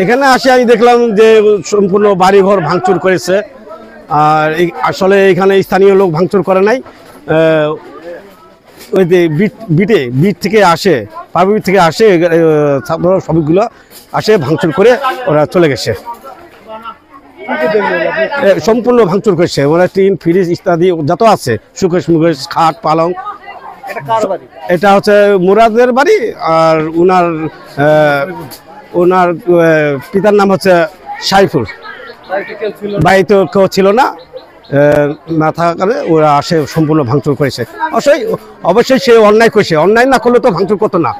এখানে আসে আমি দেখলাম যে সম্পূর্ণ বাড়িঘর ভাঙচুর করেছে। আর আসলে এখানে স্থানীয় লোক ভাঙচুর করে নাই, ওই যে বিট থেকে আসে, পাবলিক থেকে আসে, ছাত্র সবগুলো আসে ভাঙচুর করে ওরা চলে গেছে। সম্পূর্ণ ভাঙচুর করেছে, ওরা টিন ফ্রিজ ইত্যাদি যত আছে, সুকেশ মুকেশ খাট পালং। এটা হচ্ছে মুরাদের বাড়ি। আর ওনার পিতার নাম হচ্ছে সাইফুল। বাড়িতে কেউ ছিল না, না থাকার কারণে ওরা আসে সম্পূর্ণ ভাঙচুর করেছে। অবশ্যই সে অন্যায় করেছে, অন্যায় না করলে তো ভাঙচুর করতো না।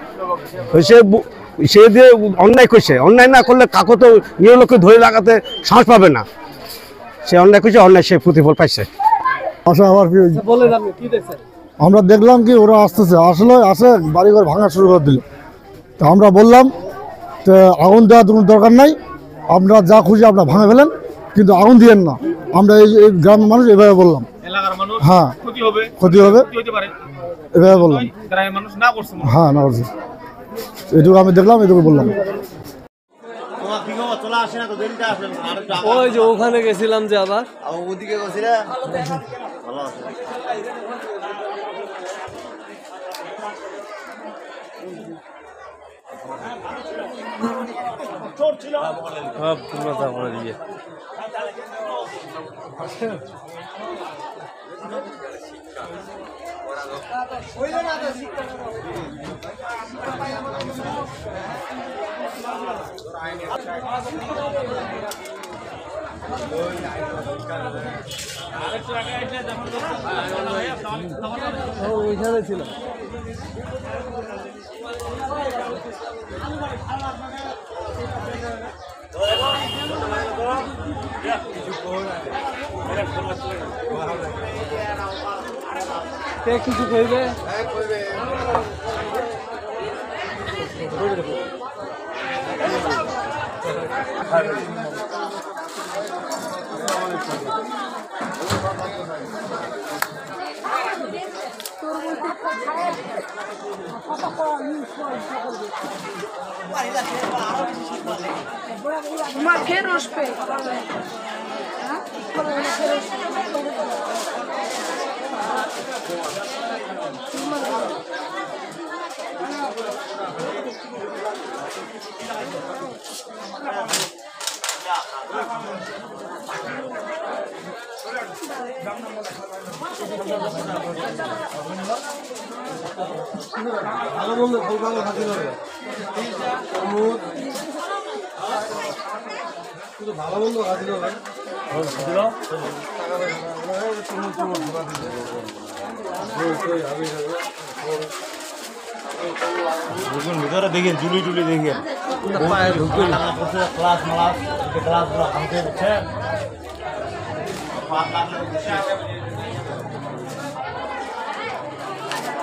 সে যে অন্যায় করেছে, অন্যায় না করলে কাকু তো নিয়ে লোককে ধরে লাগাতে সাহস পাবে না। সে অন্যায় করেছে, অন্যায় সে প্রতিফল পাইছে। আমরা দেখলাম কি ওরা আসতেছে, আসে বাড়িঘর ভাঙা শুরু করে দিল। তো আমরা বললাম তো আগুন দেওয়ার কোনো দরকার নাই, আপনারা যা খুশি আপনারা ভাঙে ফেলেন, কিন্তু আগুন দিয়েন না। আমরা এই গ্রামের মানুষ এভাবে বললাম। হ্যাঁ, ক্ষতি হবে এভাবে বললাম। হ্যাঁ, না করছে, এটুকু আমি দেখলাম, এটুকু বললাম। ওই যে ওখানে গেছিলাম, যে আবার ওদিকে গেছিলাম। ওইখানে ছিল। কিছু কইবে ভালো মন্দ ফলকালো খাতির হবে, শুধু ভালো মন্দ খাতির হবে। ভিতরে দেখেন, জুলি টুলি দেখেন, ক্লাস মালাস ক্লাসগুলো ভাঙতে দিচ্ছে।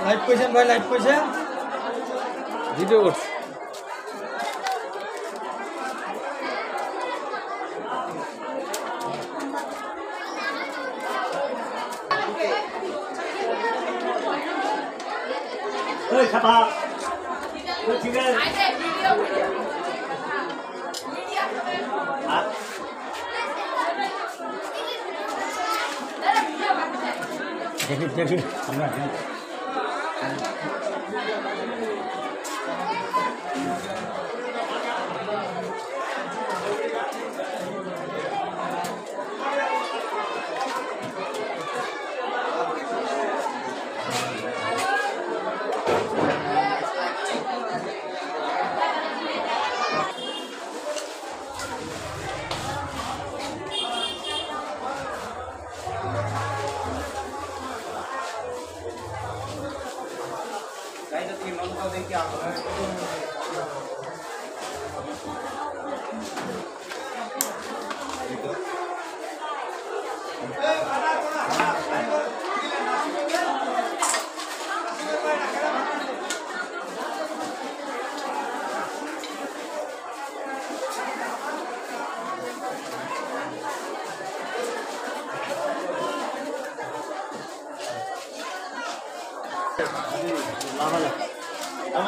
লাইভ পয়সা ভাই, লাইভ পয়সা ভিডিও করছে। দেখি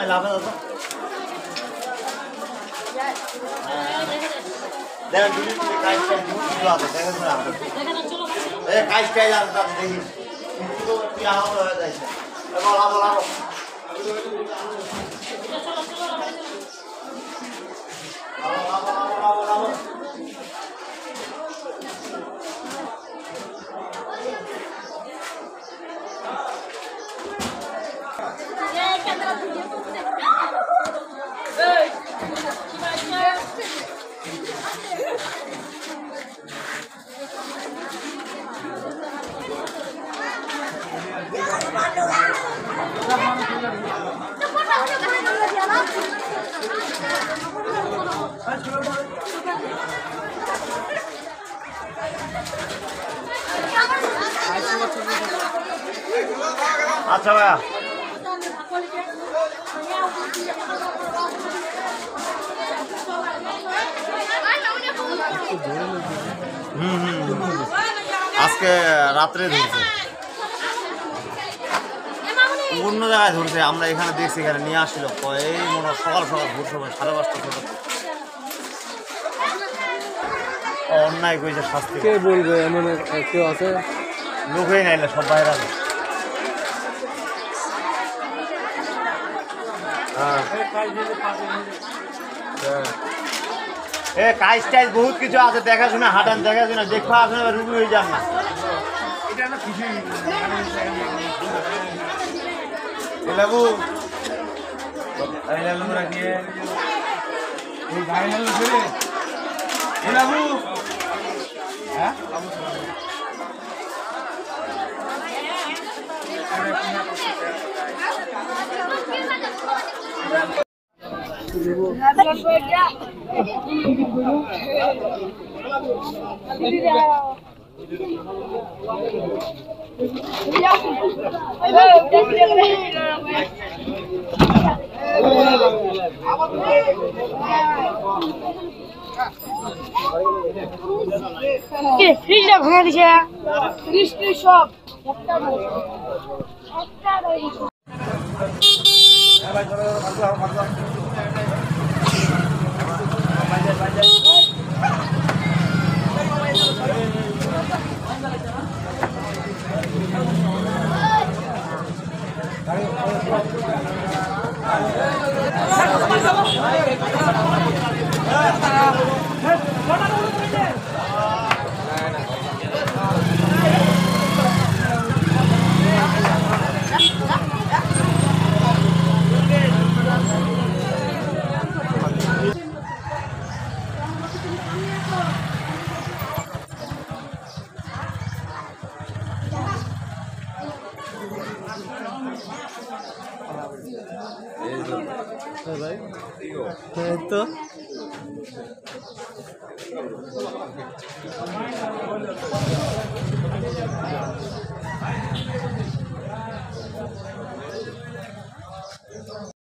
লাভ দেখেন জুলি টুলি কাজ টাইজ কিছু আছে দেখেন না আপনি এই কাজ টাইজ আছে তাতে দেখি তো কি আহত হয়ে যাচ্ছে বলা বলা আচ্ছা ভাইয়া আজকে রাত্রে ধরছে অন্য জায়গায় ধরছে আমরা এখানে দেখছি এখানে নিয়ে আসছিল এই মনে হয় সকাল সকাল ভোর সময় 5:30 অন্যায় করেছে শাস্তি কে বলবে এমন কেউ আছে লোকই নাই না সব বাইরে আছে কাজ টাইজ বহুত কিছু আছে দেখাশোনা হাঁটান দেখাশোনা দেখবা আপনার রুগী হয়ে যান না বাবু ফ্রিজটা ভাঙা দিছে ফ্রিজ সব তো